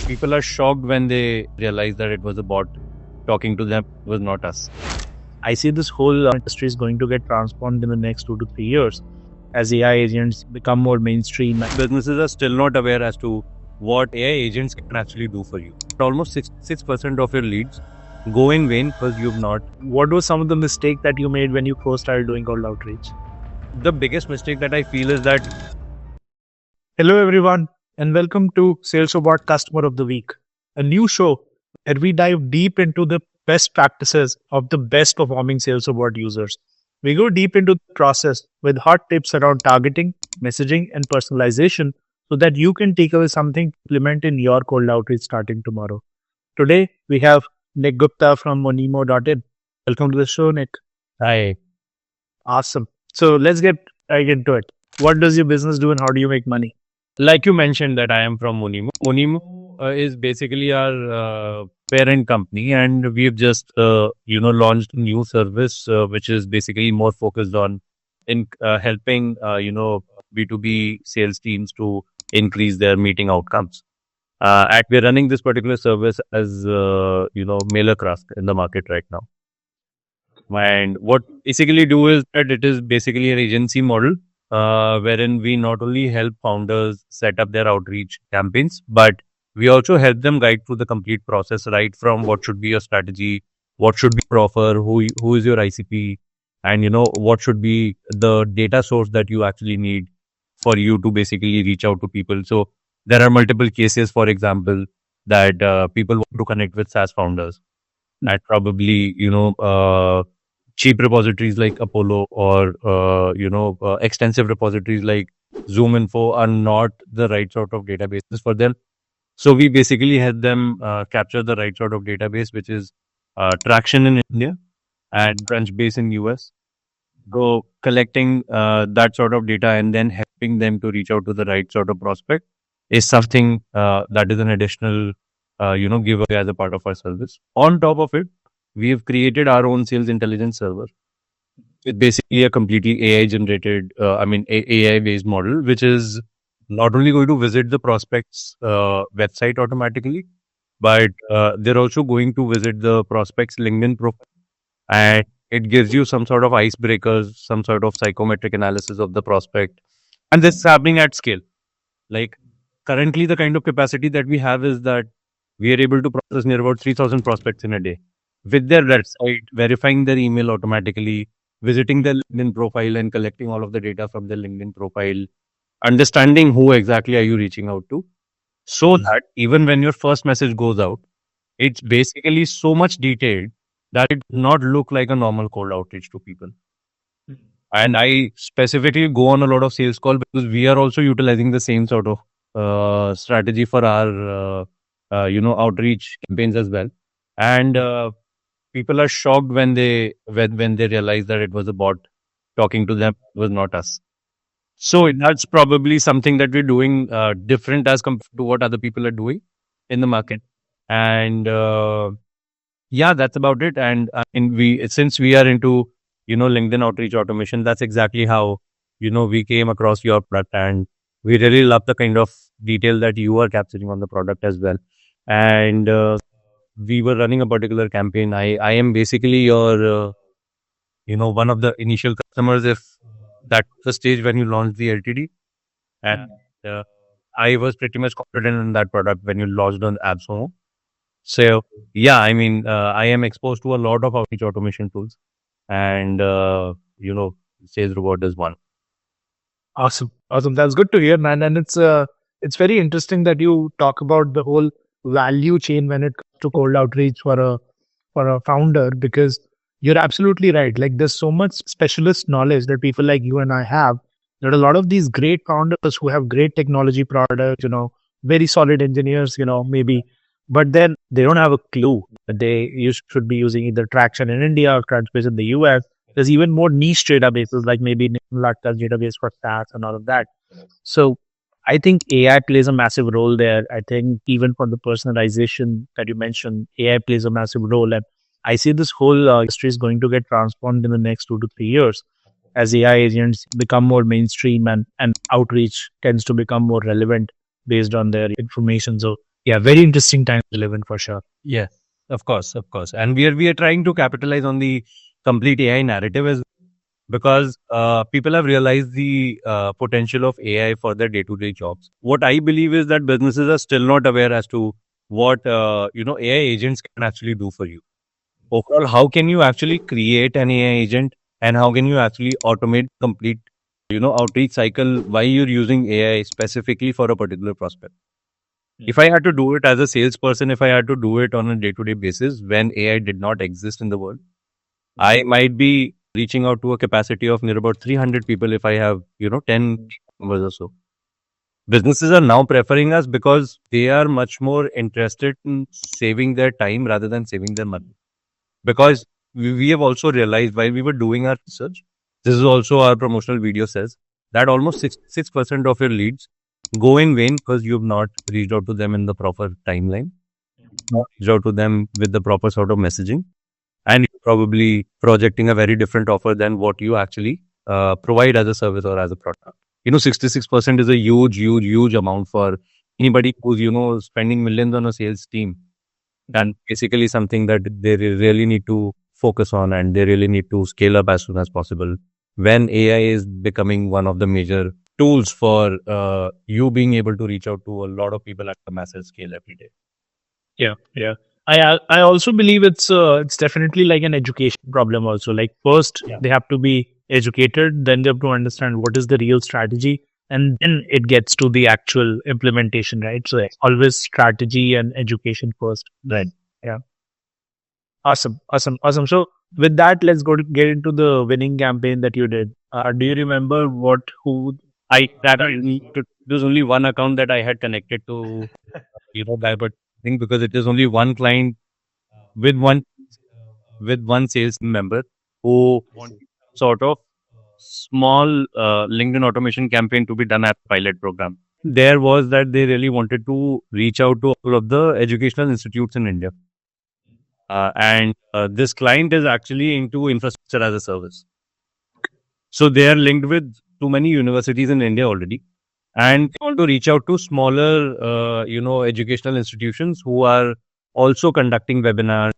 People are shocked when they realize that it was a bot talking to them, it was not us. I see this whole industry is going to get transformed in the next 2 to 3 years as AI agents become more mainstream. Businesses are still not aware as to what AI agents can actually do for you. Almost 6% of your leads go in vain because you've not. What was some of the mistake that you made when you first started doing cold outreach? The biggest mistake that I feel is that Hello, everyone, and welcome to Sales Robot Customer of the Week, a new show where we dive deep into the best practices of the best performing Sales Robot users. We go deep into the process with hot tips around targeting, messaging, and personalization so that you can take away something to implement in your cold outreach starting tomorrow. Today, we have Nick Gupta from Monimo.in. Welcome to the show, Nick. I, Awesome. So let's get right into it. What does your business do and how do you make money? like you mentioned, that I am from Monimo. Monimo is basically our parent company, and we've just launched a new service which is basically more focused on helping B2B sales teams to increase their meeting outcomes. And we're running this particular service as MailerCraft in the market right now. And what basically do is that it is basically an agency model wherein we not only help founders set up their outreach campaigns, but we also help them guide through the complete process, right from what should be your strategy, what should be your offer, who is your ICP, and what should be the data source that you actually need for you to basically reach out to people. So there are multiple cases, for example, that people want to connect with SaaS founders, and probably cheap repositories like Apollo or extensive repositories like ZoomInfo are not the right sort of databases for them. So we basically help them capture the right sort of database, which is Traction in India and Crunchbase in US. Go collecting that sort of data and then helping them to reach out to the right sort of prospect is something that is an additional giveaway as a part of our service. On top of it, we have created our own sales intelligence server. It's basically a completely AI generated, AI based model, which is not only going to visit the prospect's website automatically, but they're also going to visit the prospect's LinkedIn profile, and it gives you some sort of icebreakers, some sort of psychometric analysis of the prospect. And this is happening at scale. Like currently, the kind of capacity that we have is that we are able to process near about 3,000 prospects in a day with their website, verifying their email automatically, visiting their LinkedIn profile and collecting all of the data from their LinkedIn profile, understanding who exactly are you reaching out to, so that even when your first message goes out, it's basically so much detailed that it does not look like a normal cold outreach to people. And I specifically go on a lot of sales call because we are also utilizing the same sort of strategy for our outreach campaigns as well. And people are shocked when they realize that it was a bot talking to them, it was not us. So that's probably something that we're doing different as compared to what other people are doing in the market. And yeah, that's about it. And since we are into LinkedIn outreach automation, that's exactly how we came across your product, and we really love the kind of detail that you are capturing on the product as well. And we were running a particular campaign. I am basically your one of the initial customers, if that's the stage when you launched the LTD. And I was pretty much confident in that product when you launched on AppSumo. So yeah, I mean, I am exposed to a lot of outreach automation tools, and Sales Robot is one. Awesome. That's good to hear, man. And it's very interesting that you talk about the whole value chain when it comes to cold outreach for a founder, because you're absolutely right. Like there's so much specialist knowledge that people like you and I have. There are a lot of these great founders who have great technology products, very solid engineers, maybe, but then they don't have a clue that you should be using either Traction in India or Crunchbase in the US. There's even more niche databases like maybe Latka's database for SaaS and all of that. So I think AI plays a massive role there. I think even for the personalization that you mentioned, AI plays a massive role. And I see this whole industry is going to get transformed in the next 2 to 3 years as AI agents become more mainstream and outreach tends to become more relevant based on their information. So Yeah, very interesting times to live in for sure. Yes, of course, and we are trying to capitalize on the complete AI narrative as because people have realized the potential of AI for their day-to-day jobs. What I believe is that businesses are still not aware as to what AI agents can actually do for you. Overall, how can you actually create an AI agent, and how can you actually automate complete outreach cycle while you're using AI specifically for a particular prospect? If I had to do it as a salesperson, if I had to do it on a day-to-day basis when AI did not exist in the world, I might be reaching out to a capacity of near about 300 people if I have, 10 members or so. Businesses are now preferring us because they are much more interested in saving their time rather than saving their money. Because we have also realized while we were doing our research, this is also our promotional video says that almost 6% of your leads go in vain because you've not reached out to them in the proper timeline, not reached out to them with the proper sort of messaging, and you're probably projecting a very different offer than what you actually provide as a service or as a product. 66% is a huge amount for anybody who's, spending millions on a sales team. And basically something that they really need to focus on and they really need to scale up as soon as possible when AI is becoming one of the major tools for you being able to reach out to a lot of people at a massive scale every day. Yeah. I also believe it's definitely like an education problem also. Like first they have to be educated, then they have to understand what is the real strategy, and then it gets to the actual implementation, right? So always strategy and education first. Right. Yeah. Awesome. So with that, let's get into the winning campaign that you did. Do you remember There's only one account that I had connected to, that, but I think because it is only one client with one sales member who wanted sort of small LinkedIn automation campaign to be done as a pilot program. There was that they really wanted to reach out to all of the educational institutes in India. And this client is actually into infrastructure as a service. So they are linked with too many universities in India already. And they want to reach out to smaller, educational institutions who are also conducting webinars,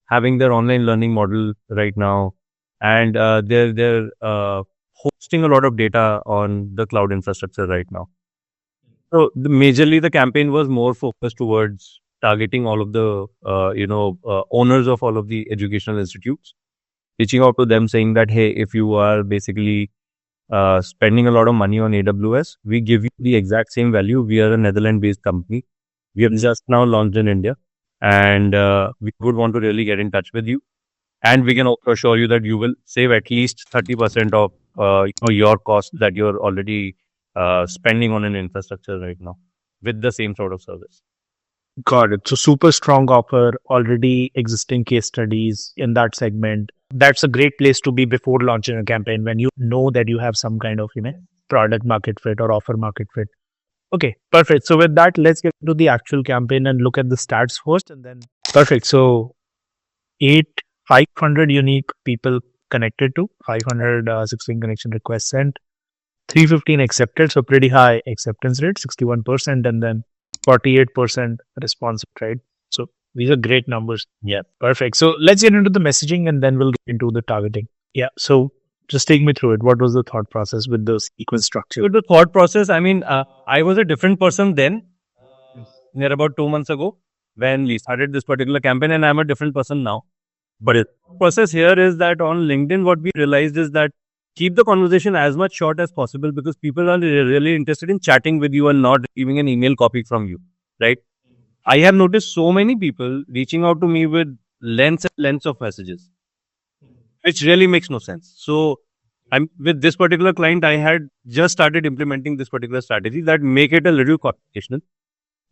having their online learning model right now, and they're hosting a lot of data on the cloud infrastructure right now. So majorly the campaign was more focused towards targeting all of the owners of all of the educational institutes, reaching out to them saying that hey, if you are basically spending a lot of money on AWS, we give you the exact same value. We are a Netherlands-based company. We have just now launched in India, and we would want to really get in touch with you. And we can also assure you that you will save at least 30% of your cost that you're already spending on an infrastructure right now with the same sort of service. Got it. So super strong offer, already existing case studies in that segment. That's a great place to be before launching a campaign when you know that you have some kind of, product market fit or offer market fit. Okay, perfect. So with that, let's get to the actual campaign and look at the stats first and then perfect. So 500 unique people connected to 516 connection requests sent, 315 accepted. So pretty high acceptance rate, 61%, and then 48% response rate. So these are great numbers. Yeah. Perfect. So let's get into the messaging and then we'll get into the targeting. Yeah. So just take me through it. What was the thought process with the sequence structure? With the thought process, I mean, I was a different person then, near about 2 months ago, when we started this particular campaign, and I'm a different person now. But the process here is that on LinkedIn, what we realized is that keep the conversation as much short as possible because people are really interested in chatting with you and not receiving an email copy from you, right? I have noticed so many people reaching out to me with lengths and lengths of messages, which really makes no sense. So I'm with this particular client, I had just started implementing this particular strategy that make it a little conversational.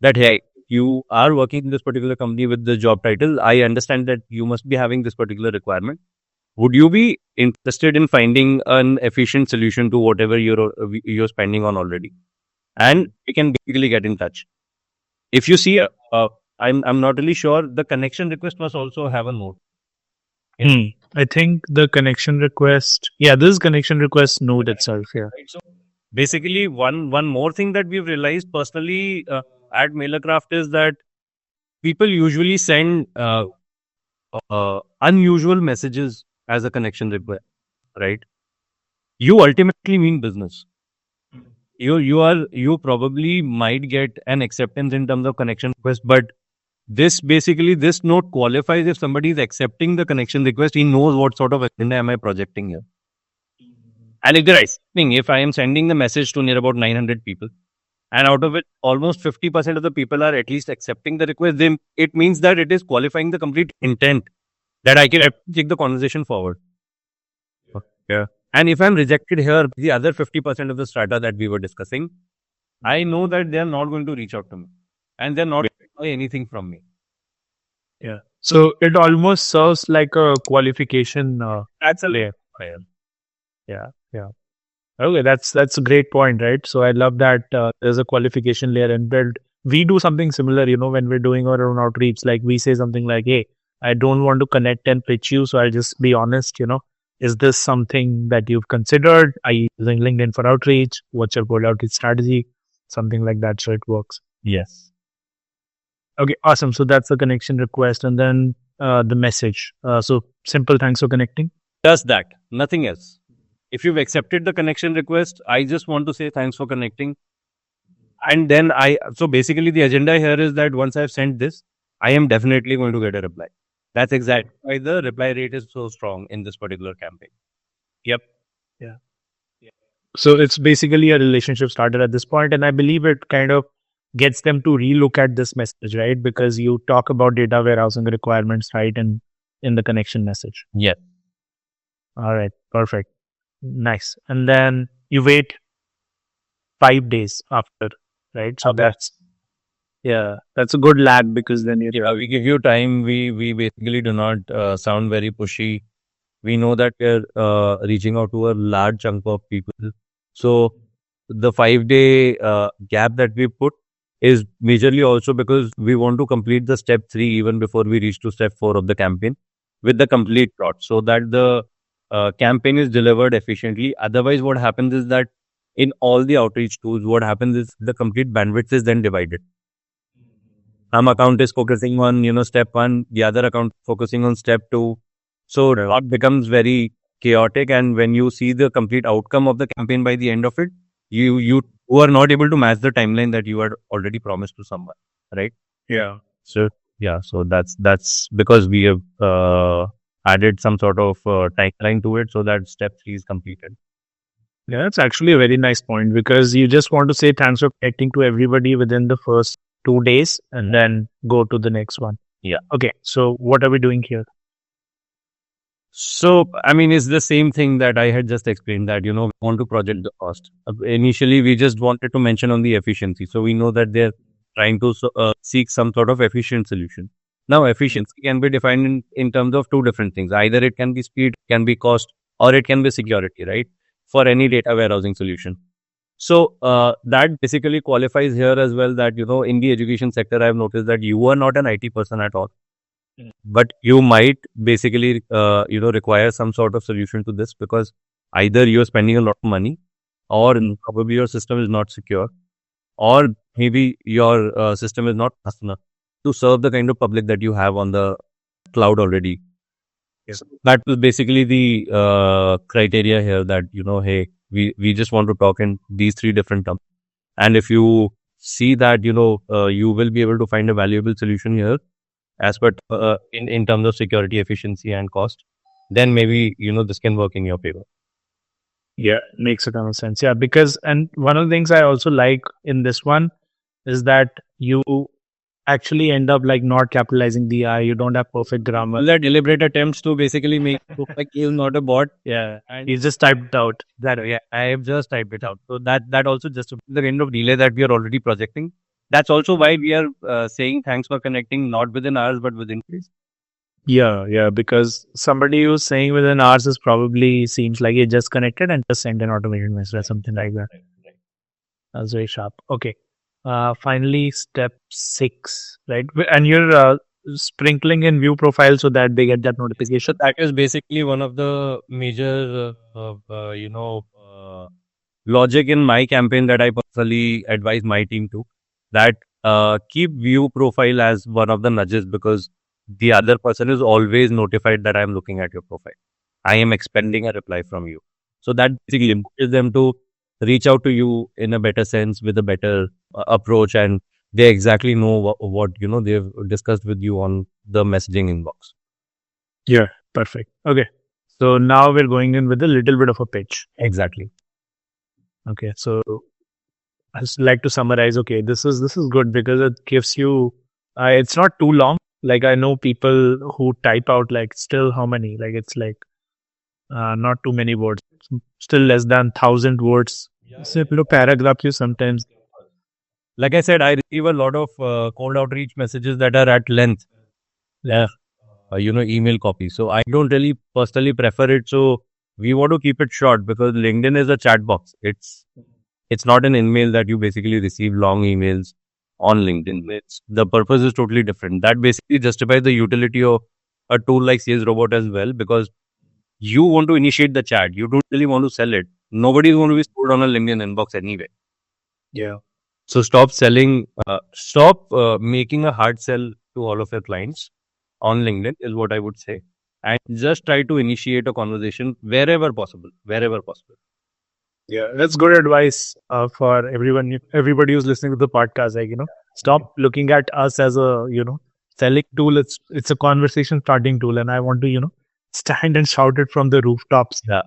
That hey, you are working in this particular company with the job title. I understand that you must be having this particular requirement. Would you be interested in finding an efficient solution to whatever you're spending on already? And we can basically get in touch. If you see, I'm not really sure. The connection request must also have a note. I think the connection request. Yeah, this is connection request node itself. Yeah. Right. So basically, one more thing that we've realized personally, at MailerCraft is that people usually send unusual messages as a connection request, right? You ultimately mean business. You probably might get an acceptance in terms of connection request, but this note qualifies if somebody is accepting the connection request. He knows what sort of agenda am I projecting here. And if they're accepting, if I am sending the message to near about 900 people, and out of it, almost 50% of the people are at least accepting the request, then it means that it is qualifying the complete intent that I can take the conversation forward. Yeah. And if I'm rejected here, the other 50% of the strata that we were discussing, I know that they're not going to reach out to me and they're not going to buy anything from me. Yeah. So it almost serves like a qualification That's a layer. Yeah. Yeah. Okay, that's a great point, right? So I love that there's a qualification layer and build. We do something similar, when we're doing our own outreach. Like we say something like, "Hey, I don't want to connect and pitch you, so I'll just be honest. Is this something that you've considered? Are you using LinkedIn for outreach? What's your goal outreach strategy? Something like that, so it works." Yes. Okay, awesome. So that's the connection request, and then the message. So simple, thanks for connecting. Just that, nothing else. If you've accepted the connection request, I just want to say thanks for connecting. And then so basically the agenda here is that once I've sent this, I am definitely going to get a reply. That's exactly why the reply rate is so strong in this particular campaign. Yep. Yeah. So it's basically a relationship started at this point, and I believe it kind of gets them to relook at this message, right? Because you talk about data warehousing requirements, right, and in the connection message. Yeah. All right, perfect. Nice. And then you wait 5 days after, right? So that's a good lag because then we give you time. We basically do not sound very pushy. We know that we're reaching out to a large chunk of people. So the 5-day gap that we put is majorly also because we want to complete the step 3 even before we reach to step 4 of the campaign with the complete plot, so that the campaign is delivered efficiently. Otherwise, what happens is that in all the outreach tools, what happens is the complete bandwidth is then divided. Some account is focusing on, step 1, the other account focusing on step 2. So it becomes very chaotic. And when you see the complete outcome of the campaign by the end of it, you are not able to match the timeline that you had already promised to someone, right? Yeah. So that's because we have added some sort of timeline to it so that step 3 is completed. Yeah, that's actually a very nice point because you just want to say thanks for connecting to everybody within the first 2 days and then go to the next one. Yeah. Okay. So what are we doing here? So, I mean, it's the same thing that I had just explained that, we want to project the cost. Initially, we just wanted to mention on the efficiency. So we know that they're trying to seek some sort of efficient solution. Now, efficiency can be defined in terms of 2 different things. Either it can be speed, can be cost, or it can be security, right? For any data warehousing solution. So that basically qualifies here as well that, in the education sector, I've noticed that you are not an IT person at all. But you might basically, require some sort of solution to this because either you're spending a lot of money or probably your system is not secure or maybe your system is not fast enough to serve the kind of public that you have on the cloud already. Yes. So that was basically the criteria here that, hey, we just want to talk in these 3 different terms. And if you see that, you will be able to find a valuable solution here as per in terms of security, efficiency and cost, then maybe, this can work in your favor. Yeah, makes a ton of sense. Yeah, because, and one of the things I also like in this one is that you actually end up like not capitalizing the I. You don't have perfect grammar. The deliberate attempts to basically make it look like you're not a bot. Yeah, and you just typed it out. I have just typed it out. So that also just the kind of delay that we are already projecting. That's also why we are saying thanks for connecting, not within hours, but within days. Yeah, because somebody who's saying within hours is probably seems like you just connected and just send an automated message or something like that. That's very sharp. Okay. Finally, step 6, right? And you're sprinkling in view profile so that they get that notification. That is basically one of the major, logic in my campaign that I personally advise my team to. That keep view profile as one of the nudges, because the other person is always notified that I'm looking at your profile. I am expecting a reply from you. So that basically motivates them to reach out to you in a better sense with a better approach, and they exactly know what they've discussed with you on the messaging inbox. Yeah, perfect. Okay. So now we're going in with a little bit of a pitch. Exactly. Okay. So I just like to summarize. Okay, this is good because it gives you. It's not too long. Like I know people who type out like still how many? Like it's like not too many words. Still less than 1,000 words. Simple paragraph. You sometimes. Like I said, I receive a lot of cold outreach messages that are at length. Yeah. Email copy. So I don't really personally prefer it. So we want to keep it short because LinkedIn is a chat box. It's not an email that you basically receive long emails on LinkedIn. The purpose is totally different. That basically justifies the utility of a tool like Sales Robot as well, because you want to initiate the chat. You don't really want to sell it. Nobody is going to be stored on a LinkedIn inbox anyway. Yeah. So stop selling, stop making a hard sell to all of your clients on LinkedIn is what I would say. And just try to initiate a conversation wherever possible, wherever possible. Yeah, that's good advice for everyone. Everybody who's listening to the podcast, like stop looking at us as a selling tool. It's a conversation starting tool, and I want to stand and shout it from the rooftops. Yeah.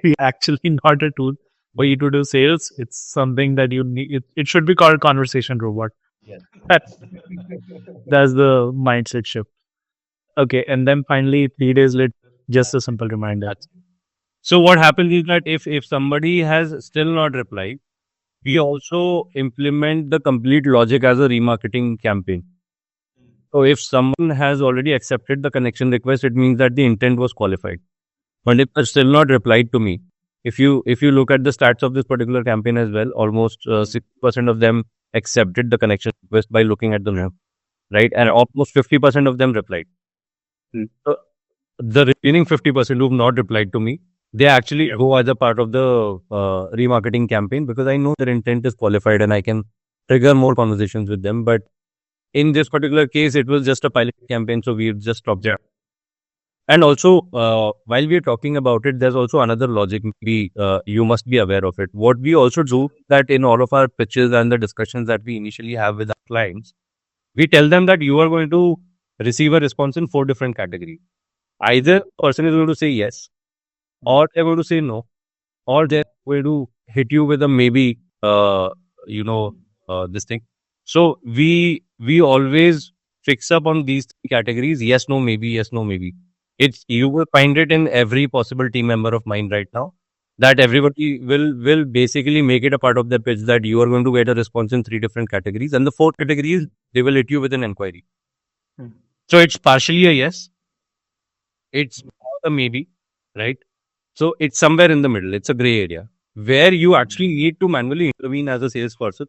We actually not a tool for you to do sales. It's something that you need. It should be called conversation robot. Yeah. That's the mindset shift. Okay, and then finally, 3 days later, just a simple reminder. So what happens is that if somebody has still not replied, we also implement the complete logic as a remarketing campaign. So if someone has already accepted the connection request, it means that the intent was qualified. But if they're still not replied to me, if you look at the stats of this particular campaign as well, almost 60% of them accepted the connection request by looking at the note, right? And almost 50% of them replied. So the remaining 50% who've not replied to me, they actually go as a part of the remarketing campaign, because I know their intent is qualified and I can trigger more conversations with them. But in this particular case, it was just a pilot campaign, so we've just stopped there. And also, while we're talking about it, there's also another logic you must be aware of it. What we also do that in all of our pitches and the discussions that we initially have with our clients, we tell them that you are going to receive a response in 4 different categories. Either person is going to say yes, or they're going to say no, or they're going to hit you with a maybe, this thing. So we always fix up on these 3 categories: yes, no, maybe, yes, no, maybe. You will find it in every possible team member of mine right now, that everybody will basically make it a part of their pitch that you are going to get a response in 3 different categories, and the 4th categories they will hit you with an inquiry. So it's partially a yes, it's a maybe, right? So it's somewhere in the middle. It's a gray area where you actually need to manually intervene as a salesperson,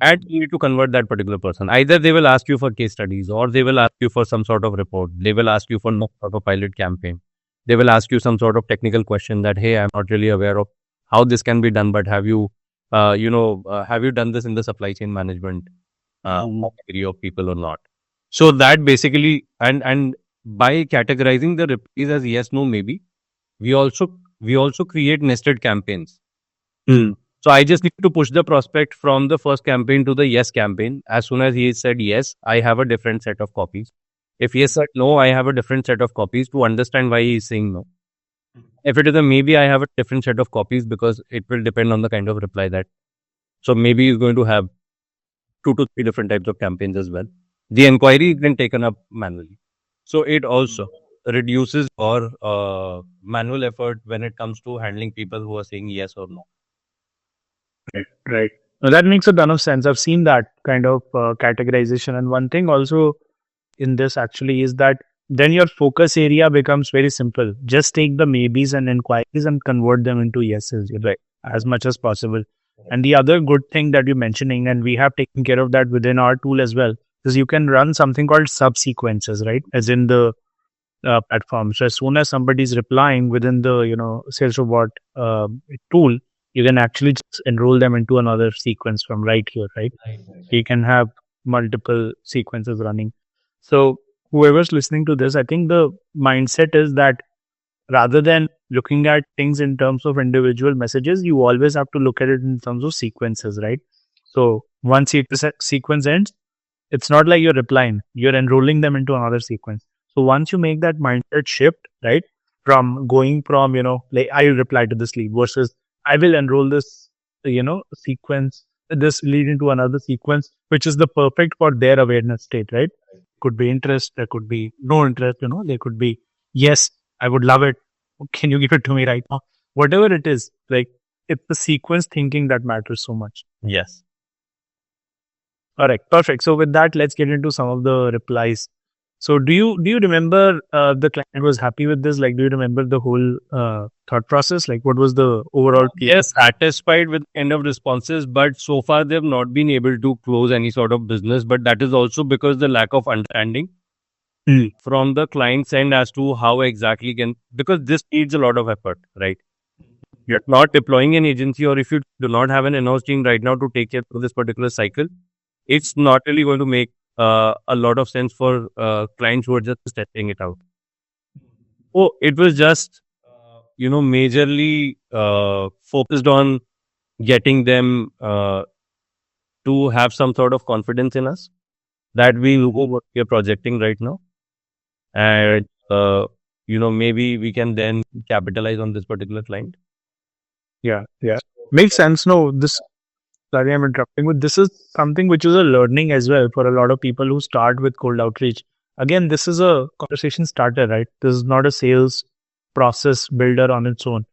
and you need to convert that particular person. Either they will ask you for case studies, or they will ask you for some sort of report. They will ask you for some sort of pilot campaign. They will ask you some sort of technical question that, hey, I'm not really aware of how this can be done, but have you done this in the supply chain management area of people or not? So that basically, and by categorizing the replies as yes, no, maybe, we also create nested campaigns. So I just need to push the prospect from the first campaign to the yes campaign. As soon as he said yes, I have a different set of copies. If he said no, I have a different set of copies to understand why he is saying no. If it is a maybe, I have a different set of copies because it will depend on the kind of reply that. So maybe he's going to have 2 to 3 different types of campaigns as well. The inquiry is then taken up manually. So it also reduces our manual effort when it comes to handling people who are saying yes or no. Right. Now, that makes a ton of sense. I've seen that kind of categorization. And one thing also in this actually is that then your focus area becomes very simple. Just take the maybes and inquiries and convert them into yeses, right, as much as possible. And the other good thing that you're mentioning, and we have taken care of that within our tool as well, is you can run something called subsequences, right? As in the platform. So as soon as somebody is replying within the Sales Robot tool, you can actually just enroll them into another sequence from right here, right? You can have multiple sequences running. So whoever's listening to this, I think the mindset is that rather than looking at things in terms of individual messages, you always have to look at it in terms of sequences, right? So once sequence ends, it's not like you're replying, you're enrolling them into another sequence. So once you make that mindset shift, right, from going from, like I reply to this lead versus I will enroll this, sequence, this lead into another sequence, which is the perfect for their awareness state, right? Could be interest, there could be no interest, there could be, yes, I would love it. Can you give it to me right now? Whatever it is, like it's the sequence thinking that matters so much. Yes. All right, perfect. So with that, let's get into some of the replies. So do you remember the client was happy with this? Like, do you remember the whole thought process? Like, what was the overall? Yes, satisfied with end of responses, but so far they've not been able to close any sort of business. But that is also because the lack of understanding from the client's end as to how exactly because this needs a lot of effort, right? You're not deploying an agency, or if you do not have an in-house team right now to take care of this particular cycle, it's not really going to make a lot of sense for clients who are just testing it out. Oh, it was just, majorly focused on getting them to have some sort of confidence in us that we know what we are projecting right now. And, maybe we can then capitalize on this particular client. Yeah. Makes sense. No, sorry, I'm interrupting, but this is something which is a learning as well for a lot of people who start with cold outreach. Again, this is a conversation starter, right? This is not a sales process builder on its own.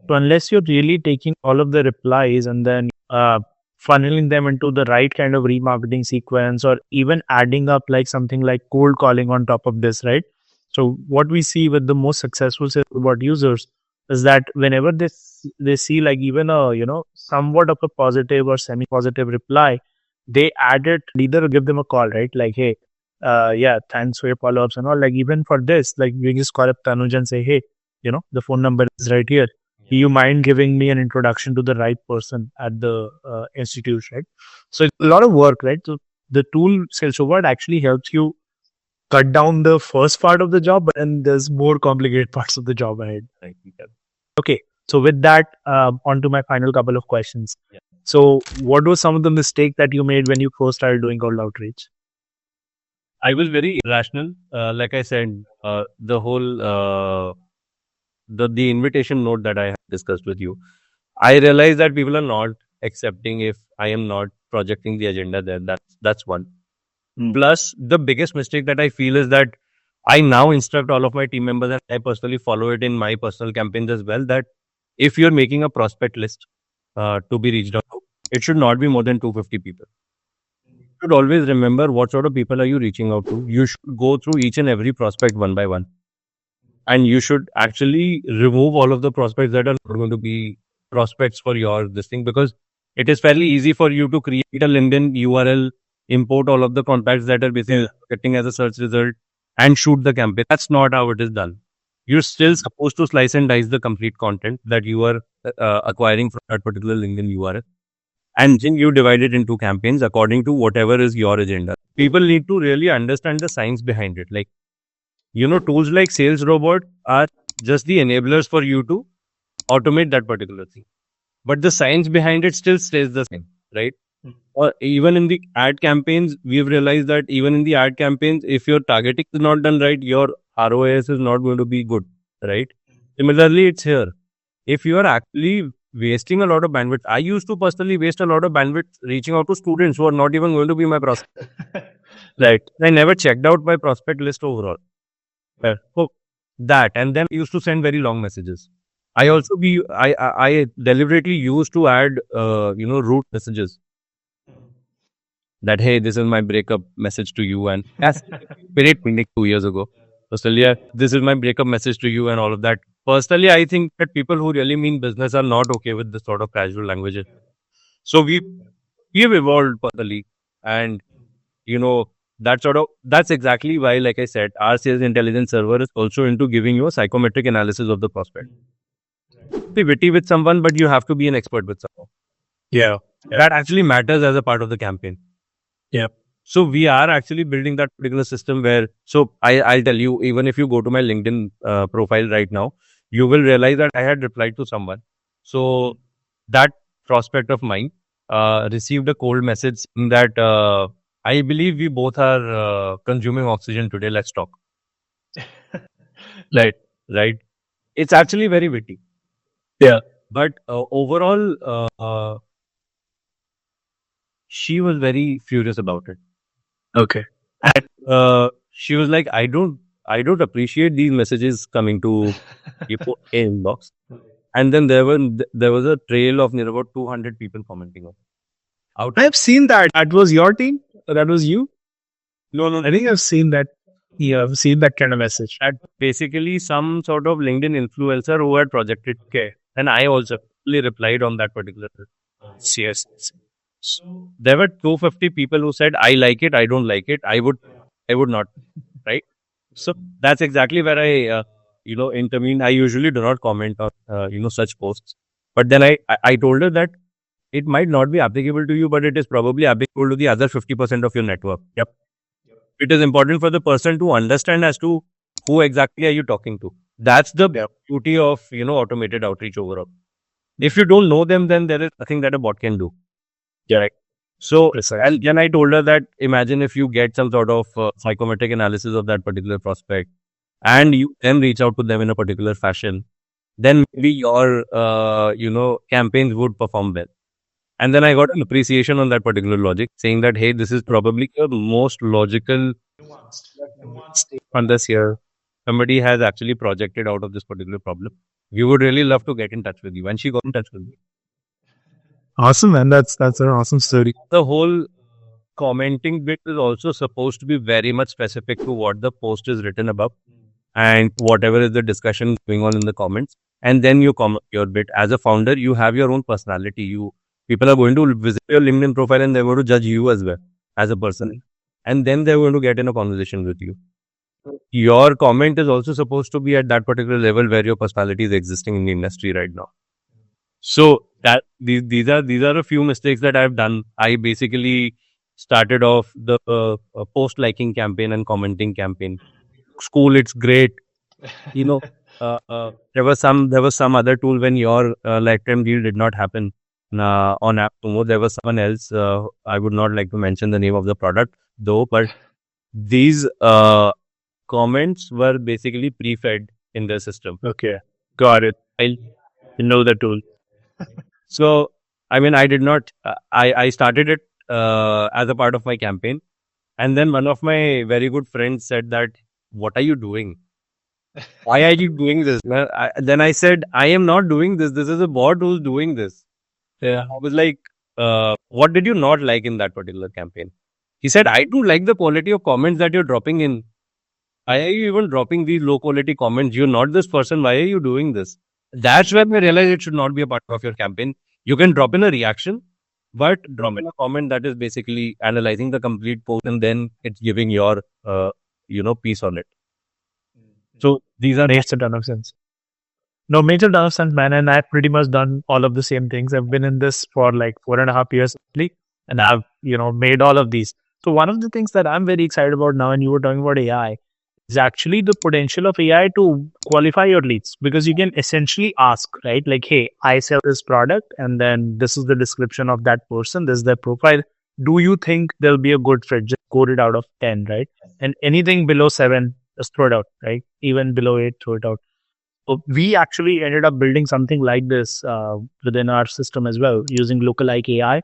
So unless you're really taking all of the replies and then funneling them into the right kind of remarketing sequence, or even adding up like something like cold calling on top of this, right? So what we see with the most successful salesbot users is that whenever they see like even a somewhat of a positive or semi positive reply, they add it, either give them a call, right? Like, hey, yeah, thanks for your follow ups and all. Like even for this, like we just call up Tanuj and say, hey, the phone number is right here. Do you mind giving me an introduction to the right person at the institute, right? So it's a lot of work, right? So the tool SalesOvert actually helps you cut down the first part of the job, but then there's more complicated parts of the job ahead. Right. Okay. So with that, on to my final couple of questions. Yeah. So what was some of the mistake that you made when you first started doing cold outreach? I was very irrational. Like I said, the whole the invitation note that I discussed with you, I realized that people are not accepting if I am not projecting the agenda there. That's one. Plus, the biggest mistake that I feel is that I now instruct all of my team members, and I personally follow it in my personal campaigns as well, that if you're making a prospect list to be reached out to, it should not be more than 250 people. You should always remember what sort of people are you reaching out to. You should go through each and every prospect one by one. And you should actually remove all of the prospects that are not going to be prospects for your this thing, because it is fairly easy for you to create a LinkedIn URL, import all of the contacts that are basically getting as a search result, and shoot the campaign. That's not how it is done. You're still supposed to slice and dice the complete content that you are acquiring from that particular LinkedIn URL. And then you divide it into campaigns according to whatever is your agenda. People need to really understand the science behind it. Like, tools like Sales Robot are just the enablers for you to automate that particular thing. But the science behind it still stays the same, right? Or even in the ad campaigns, we've realized that even in the ad campaigns, if your targeting is not done right, your ROAS is not going to be good, right? Similarly, it's here. If you are actually wasting a lot of bandwidth, I used to personally waste a lot of bandwidth reaching out to students who are not even going to be my prospect. Right. I never checked out my prospect list overall. So that, and then I used to send very long messages. I deliberately used to add root messages that, hey, this is my breakup message to you, and that's great like 2 years ago. So still, yeah, this is my breakup message to you and all of that. Personally, I think that people who really mean business are not okay with this sort of casual languages. So we have evolved personally, and that's exactly why, like I said, our sales intelligence server is also into giving you a psychometric analysis of the prospect. be witty with someone, but you have to be an expert with someone. Yeah. That actually matters as a part of the campaign. Yeah. So we are actually building that particular system where, so I'll tell you, even if you go to my LinkedIn profile right now, you will realize that I had replied to someone. So that prospect of mine received a cold message saying that I believe we both are consuming oxygen today. Let's talk. Right. Right. It's actually very witty. Yeah. But overall, she was very furious about it. Okay. She was like, I don't appreciate these messages coming to your inbox. And then there was a trail of near about 200 people commenting on it. Out. I've seen that. That was your team? That was you? No. I think I've seen that. Yeah, I've seen that kind of message. That basically some sort of LinkedIn influencer who had projected. Okay. And I also replied on that particular. Yes. There were 250 people who said, I like it, I don't like it, I would not, right? So that's exactly where I, intervene. I usually do not comment on, such posts. But then I told her that it might not be applicable to you, but it is probably applicable to the other 50% of your network. Yep. It is important for the person to understand as to who exactly are you talking to. That's the beauty of, automated outreach overall. If you don't know them, then there is nothing that a bot can do. Yeah. Right. So, Precisely. and then I told her that imagine if you get some sort of psychometric analysis of that particular prospect and you then reach out to them in a particular fashion, then maybe your, campaigns would perform well. And then I got an appreciation on that particular logic, saying that, hey, this is probably the most logical on this here. Somebody has actually projected out of this particular problem. We would really love to get in touch with you. And she got in touch with me. Awesome, man. That's an awesome story. The whole commenting bit is also supposed to be very much specific to what the post is written about and whatever is the discussion going on in the comments. And then you comment your bit. As a founder, you have your own personality. People are going to visit your LinkedIn profile and they're going to judge you as well as a person. And then they're going to get in a conversation with you. Your comment is also supposed to be at that particular level where your personality is existing in the industry right now. So that these are a few mistakes that I've done. I basically started off the post liking campaign and commenting campaign. School, it's great. There was some other tool when your lifetime deal did not happen on AppSumo. There was someone else. I would not like to mention the name of the product though, but these comments were basically pre-fed in the system. Okay, got it. I know the tool. So, I mean, I did not. I started it as a part of my campaign, and then one of my very good friends said that, "What are you doing? Why are you doing this?" Then I said, "I am not doing this. This is a bot who's doing this." Yeah. I was like, "What did you not like in that particular campaign?" He said, "I don't like the quality of comments that you're dropping in. Why are you even dropping these low quality comments? You're not this person. Why are you doing this?" That's when I realized it should not be a part of your campaign. You can drop in a reaction, but drop in a comment that is basically analyzing the complete post and then it's giving your, piece on it. So these are Makes a ton of sense. No, makes a ton of sense, man. And I've pretty much done all of the same things. I've been in this for like 4.5 years, and I've, made all of these. So one of the things that I'm very excited about now, and you were talking about AI, is actually the potential of AI to qualify your leads, because you can essentially ask, right? Like, hey, I sell this product and then this is the description of that person. This is their profile. Do you think there'll be a good fit? Just score it out of 10, right? And anything below 7, just throw it out, right? Even below 8, throw it out. So we actually ended up building something like this within our system as well, using Lookalike AI.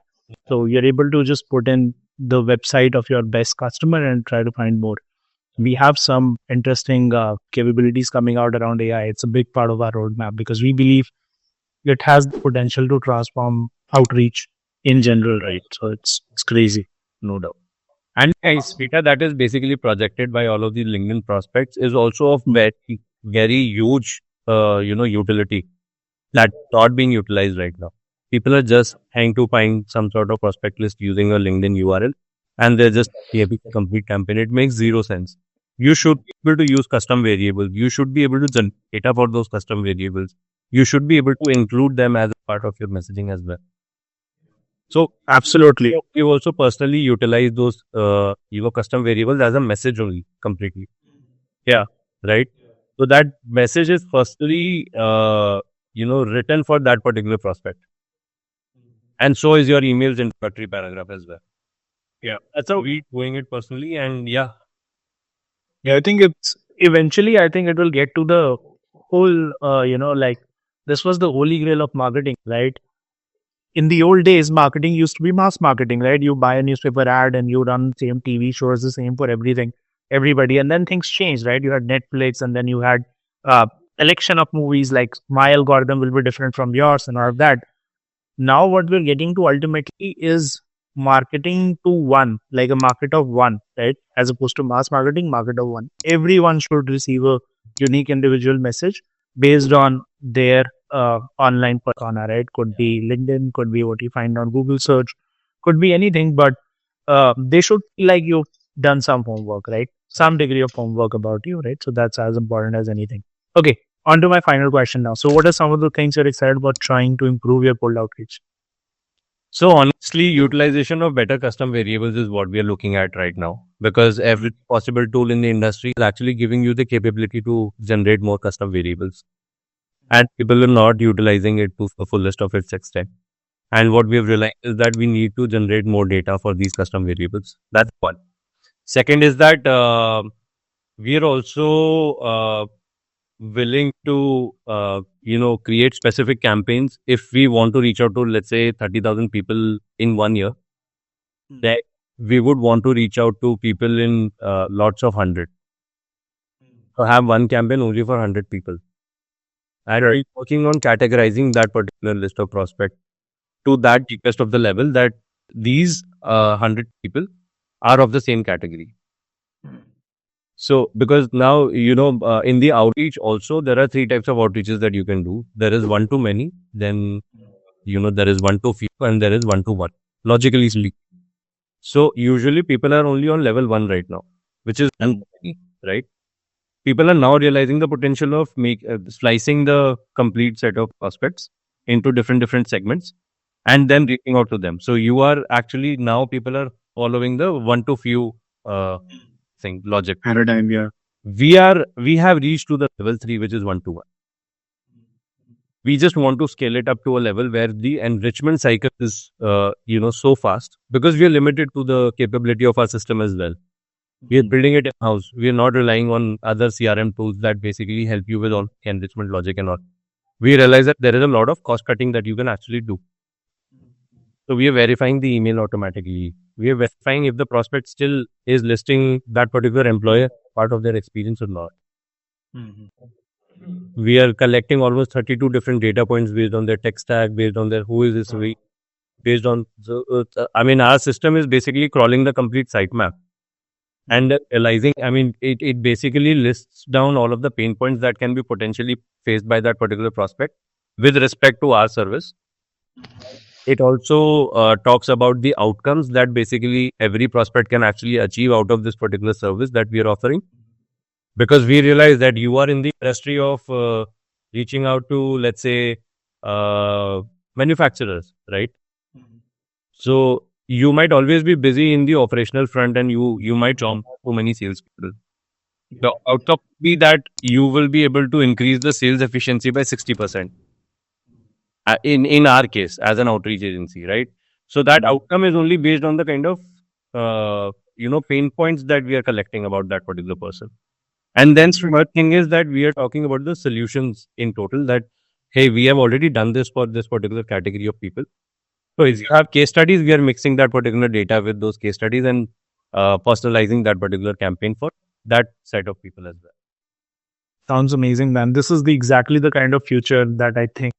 So you're able to just put in the website of your best customer and try to find more. We have some interesting capabilities coming out around AI. It's a big part of our roadmap because we believe it has the potential to transform outreach in general, right? So it's crazy, no doubt. And data that is basically projected by all of these LinkedIn prospects is also of very, very huge, utility that's not being utilized right now. People are just trying to find some sort of prospect list using a LinkedIn URL and they're just having a complete campaign. It makes zero sense. You should be able to use custom variables. You should be able to generate data for those custom variables. you should be able to include them as a part of your messaging as well. So Absolutely. we also personally utilize those custom variables as a message only completely. Yeah, right. So that message is firstly written for that particular prospect, and so is your email's introductory paragraph as well. Yeah, that's how we doing it personally, and yeah, I think it's eventually, I think it will get to the whole, like this was the holy grail of marketing, right? In the old days, marketing used to be mass marketing, right? You buy a newspaper ad and you run same TV shows, the same for everything, everybody. And then things changed, right? You had Netflix and then you had election of movies like my algorithm will be different from yours and all of that. Now what we're getting to ultimately is marketing to one, like a market of one, right? As opposed to mass marketing, market of one. Everyone should receive a unique individual message based on their online persona, right? Could be LinkedIn, could be what you find on Google search, could be anything, but they should feel like you've done some homework, right? Some degree of homework about you, right? So that's as important as anything. Okay, on to my final question now. So, what are some of the things you're excited about trying to improve your cold outreach? so honestly, utilization of better custom variables is what we are looking at right now, because every possible tool in the industry is actually giving you the capability to generate more custom variables, and people are not utilizing it to the fullest of its extent. And what we have realized is that we need to generate more data for these custom variables. That's one. Second is that we are also willing to create specific campaigns if we want to reach out to, let's say, 30,000 people in 1 year. That we would want to reach out to people in lots of 100. So have one campaign only for 100 people. And we're working on categorizing that particular list of prospects to that deepest of the level, that these 100 people are of the same category. So, because now, in the outreach also, there are three types of outreaches that you can do. There is one to many, then, there is one to few, and there is one to one, logically speaking. So, usually people are only on level one right now, which is one, right? People are now realizing the potential of slicing the complete set of prospects into different segments and then reaching out to them. So, you are actually now people are following the one to few thing logic Paradigm, yeah. we have reached to the level 3, which is one to one. We just want to scale it up to a level where the enrichment cycle is so fast, because we are limited to the capability of our system as well. We are building it in house. We are not relying on other CRM tools that basically help you with all enrichment logic and all. We realize that there is a lot of cost cutting that you can actually do. So we are verifying the email automatically. We are verifying if the prospect still is listing that particular employer part of their experience or not. We are collecting almost 32 different data points based on their tech stack, based on their who is this week, based on, our system is basically crawling the complete sitemap and realizing, it basically lists down all of the pain points that can be potentially faced by that particular prospect with respect to our service. It also talks about the outcomes that basically every prospect can actually achieve out of this particular service that we are offering. Because we realize that you are in the industry of reaching out to, let's say, manufacturers, right? So you might always be busy in the operational front, and you might jump too many salespeople. The outcome will be that you will be able to increase the sales efficiency by 60%. In our case, as an outreach agency, right? So that outcome is only based on the kind of pain points that we are collecting about that particular person. And then third thing is that we are talking about the solutions in total, that, hey, we have already done this for this particular category of people. So if you have case studies, we are mixing that particular data with those case studies and personalizing that particular campaign for that set of people as well. Sounds amazing, man. This is exactly the kind of future that I think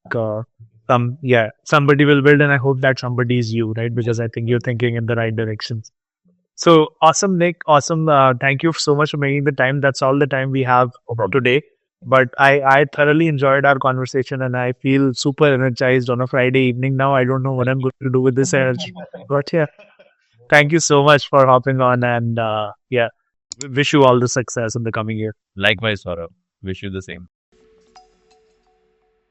somebody will build, and I hope that somebody is you, right? Because I think you're thinking in the right directions. So awesome, Nick. Awesome. Thank you so much for making the time. That's all the time we have today. But I thoroughly enjoyed our conversation, and I feel super energized on a Friday evening now. I don't know what I'm going to do with this energy. But yeah, thank you so much for hopping on, and wish you all the success in the coming year. Likewise, Saurabh. Wish you the same.